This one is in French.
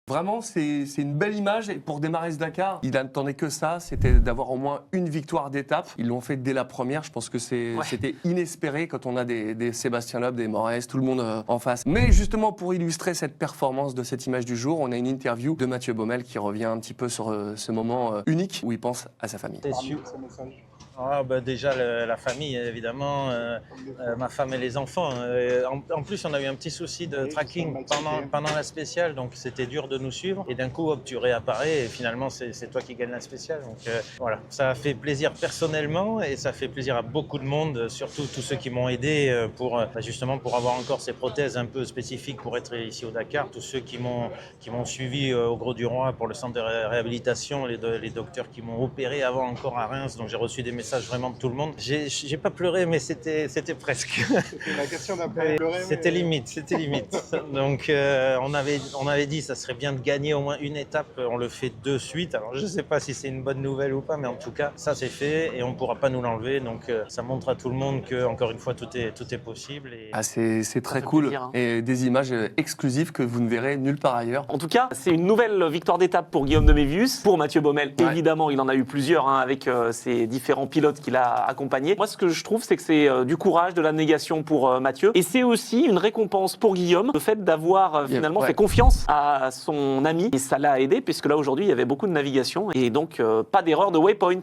Vraiment, c'est une belle image. Et pour démarrer ce Dakar, il n'attendait que ça, c'était d'avoir au moins une victoire d'étape. Ils l'ont fait dès la première. Je pense que c'était inespéré quand on a des Sébastien Loeb, des Moraes, tout le monde en face. Mais justement, pour illustrer cette performance de cette image du jour, on a une interview de Mathieu Baumel qui revient un petit peu sur ce moment unique où il pense à sa famille. C'est sûr. Ah, bah déjà la famille évidemment, ma femme et les enfants. En plus on a eu un petit souci de tracking pendant la spéciale, donc c'était dur de nous suivre. Et d'un coup hop, tu réapparais et finalement c'est toi qui gagne la spéciale. Donc voilà, ça a fait plaisir personnellement et ça fait plaisir à beaucoup de monde, surtout tous ceux qui m'ont aidé justement pour avoir encore ces prothèses un peu spécifiques pour être ici au Dakar. Tous ceux qui m'ont suivi au Gros du Roi pour le centre de réhabilitation, les docteurs qui m'ont opéré avant encore à Reims, donc j'ai reçu des messages vraiment de tout le monde. J'ai pas pleuré, mais c'était presque. C'était la question d'après pleurer. C'était limite. Donc on avait dit ça serait bien de gagner au moins une étape. On le fait de suite. Alors je sais pas si c'est une bonne nouvelle ou pas, mais en tout cas ça c'est fait et on pourra pas nous l'enlever. Donc ça montre à tout le monde que encore une fois tout est possible. Et... Ah, c'est très cool plaisir, hein. Et des images exclusives que vous ne verrez nulle part ailleurs. En tout cas, c'est une nouvelle victoire d'étape pour Guillaume de Mévius. Pour Mathieu Baumel, évidemment, il en a eu plusieurs avec ses différents pilotes qu'il a accompagnés. Moi, ce que je trouve, c'est que c'est du courage, de l'abnégation pour Mathieu. Et c'est aussi une récompense pour Guillaume, le fait d'avoir finalement fait confiance à son ami. Et ça l'a aidé, puisque là, aujourd'hui, il y avait beaucoup de navigation. Et donc, pas d'erreur de waypoint.